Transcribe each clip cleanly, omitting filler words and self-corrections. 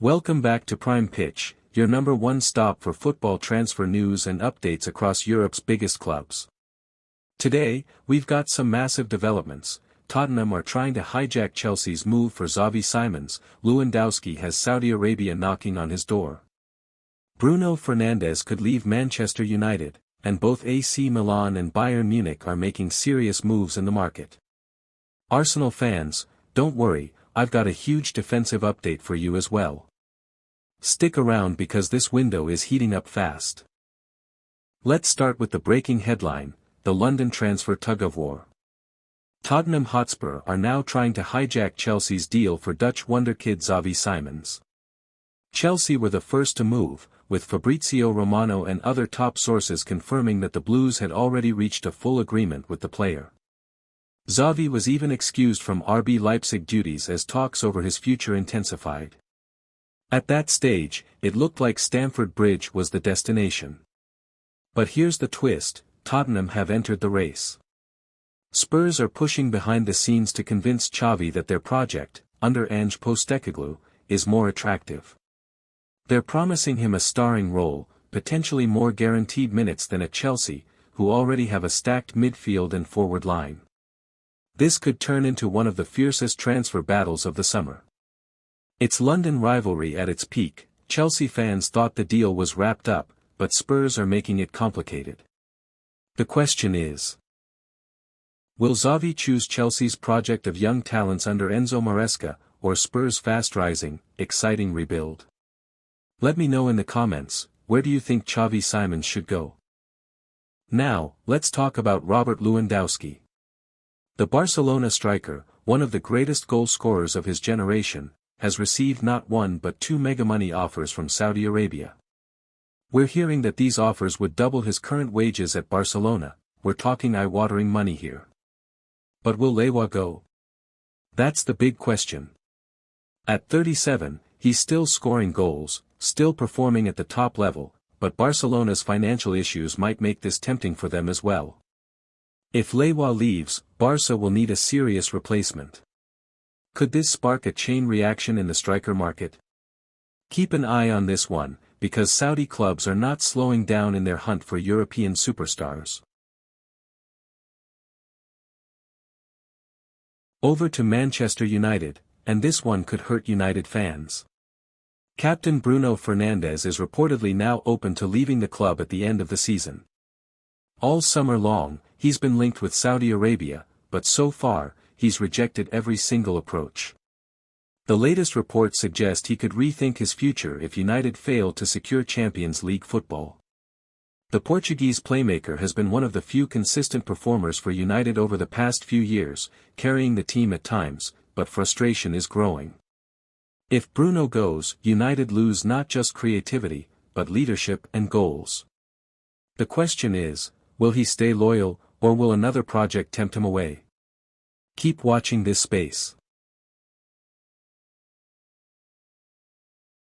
Welcome back to PrimePitch, your number one stop for football transfer news and updates across Europe's biggest clubs. Today, we've got some massive developments. Tottenham are trying to hijack Chelsea's move for Xavi Simons. Lewandowski has Saudi Arabia knocking on his door. Bruno Fernandes could leave Manchester United, and both AC Milan and Bayern Munich are making serious moves in the market. Arsenal fans, don't worry, I've got a huge defensive update for you as well. Stick around because this window is heating up fast. Let's start with the breaking headline, the London transfer tug-of-war. Tottenham Hotspur are now trying to hijack Chelsea's deal for Dutch wonderkid Xavi Simons. Chelsea were the first to move, with Fabrizio Romano and other top sources confirming that the Blues had already reached a full agreement with the player. Xavi was even excused from RB Leipzig duties as talks over his future intensified. At that stage, it looked like Stamford Bridge was the destination. But here's the twist, Tottenham have entered the race. Spurs are pushing behind the scenes to convince Xavi that their project, under Ange Postecoglou, is more attractive. They're promising him a starring role, potentially more guaranteed minutes than at Chelsea, who already have a stacked midfield and forward line. This could turn into one of the fiercest transfer battles of the summer. It's London rivalry at its peak. Chelsea fans thought the deal was wrapped up, but Spurs are making it complicated. The question is, will Xavi choose Chelsea's project of young talents under Enzo Maresca, or Spurs' fast-rising, exciting rebuild? Let me know in the comments, where do you think Xavi Simons should go? Now, let's talk about Robert Lewandowski. The Barcelona striker, one of the greatest goal scorers of his generation, has received not one but two mega-money offers from Saudi Arabia. We're hearing that these offers would double his current wages at Barcelona. We're talking eye-watering money here. But will Lewa go? That's the big question. At 37, he's still scoring goals, still performing at the top level, but Barcelona's financial issues might make this tempting for them as well. If Lewa leaves, Barca will need a serious replacement. Could this spark a chain reaction in the striker market? Keep an eye on this one, because Saudi clubs are not slowing down in their hunt for European superstars. Over to Manchester United, and this one could hurt United fans. Captain Bruno Fernandes is reportedly now open to leaving the club at the end of the season. All summer long, he's been linked with Saudi Arabia, but so far, he's rejected every single approach. The latest reports suggest he could rethink his future if United fail to secure Champions League football. The Portuguese playmaker has been one of the few consistent performers for United over the past few years, carrying the team at times, but frustration is growing. If Bruno goes, United lose not just creativity, but leadership and goals. The question is, will he stay loyal, or will another project tempt him away? Keep watching this space.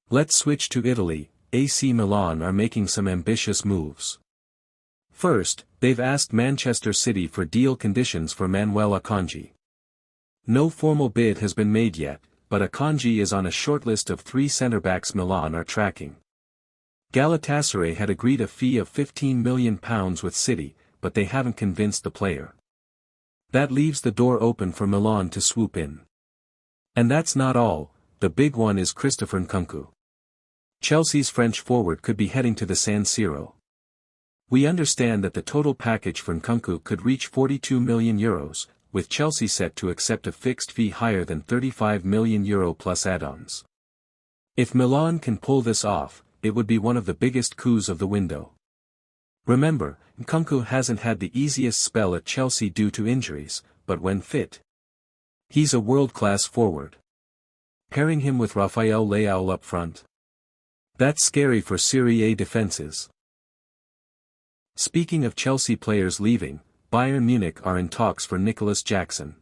Let's switch to Italy. AC Milan are making some ambitious moves. First, they've asked Manchester City for deal conditions for Manuel Akanji. No formal bid has been made yet, but Akanji is on a short list of 3 centre-backs Milan are tracking. Galatasaray had agreed a fee of £15 million with City, but they haven't convinced the player. That leaves the door open for Milan to swoop in. And that's not all, the big one is Christopher Nkunku. Chelsea's French forward could be heading to the San Siro. We understand that the total package for Nkunku could reach €42 million, with Chelsea set to accept a fixed fee higher than €35 million plus add-ons. If Milan can pull this off, it would be one of the biggest coups of the window. Remember, Nkunku hasn't had the easiest spell at Chelsea due to injuries, but when fit, he's a world-class forward. Pairing him with Rafael Leao up front, that's scary for Serie A defenses. Speaking of Chelsea players leaving, Bayern Munich are in talks for Nicolas Jackson.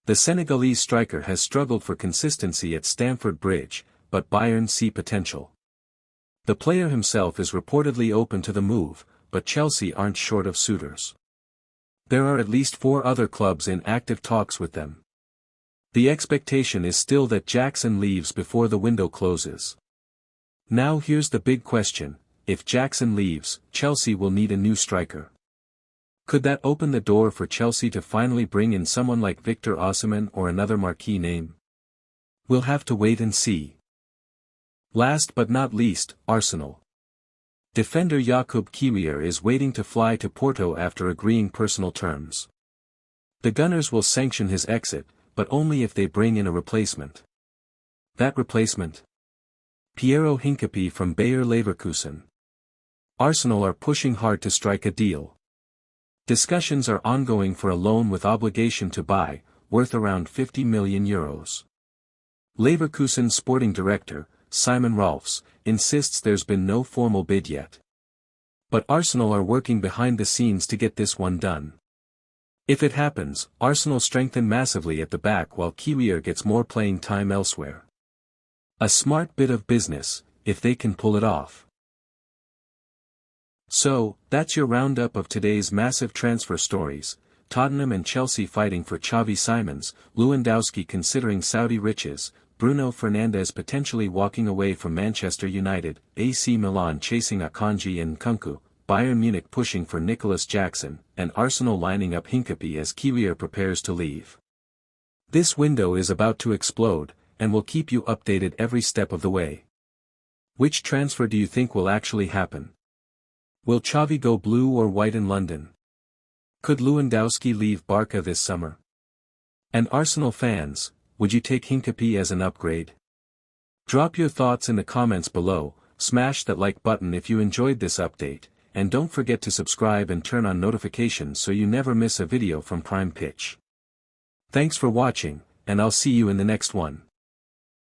The Senegalese striker has struggled for consistency at Stamford Bridge, but Bayern see potential. The player himself is reportedly open to the move, but Chelsea aren't short of suitors. There are at least 4 other clubs in active talks with them. The expectation is still that Jackson leaves before the window closes. Now here's the big question: if Jackson leaves, Chelsea will need a new striker. Could that open the door for Chelsea to finally bring in someone like Victor Osimhen or another marquee name? We'll have to wait and see. Last but not least, Arsenal. Defender Jakub Kiwior is waiting to fly to Porto after agreeing personal terms. The Gunners will sanction his exit, but only if they bring in a replacement. That replacement? Piero Hincapié from Bayer Leverkusen. Arsenal are pushing hard to strike a deal. Discussions are ongoing for a loan with obligation to buy, worth around €50 million. Leverkusen's sporting director, Simon Rolfs, insists there's been no formal bid yet. But Arsenal are working behind the scenes to get this one done. If it happens, Arsenal strengthen massively at the back while Kiwior gets more playing time elsewhere. A smart bit of business, if they can pull it off. So, that's your roundup of today's massive transfer stories: Tottenham and Chelsea fighting for Xavi Simons, Lewandowski considering Saudi riches, Bruno Fernandes potentially walking away from Manchester United, AC Milan chasing Akanji and Nkunku, Bayern Munich pushing for Nicolas Jackson, and Arsenal lining up Hincapié as Kiwior prepares to leave. This window is about to explode, and we'll keep you updated every step of the way. Which transfer do you think will actually happen? Will Xavi go blue or white in London? Could Lewandowski leave Barca this summer? And Arsenal fans, would you take Hincapié as an upgrade? Drop your thoughts in the comments below, smash that like button if you enjoyed this update, and don't forget to subscribe and turn on notifications so you never miss a video from PrimePitch. Thanks for watching, and I'll see you in the next one.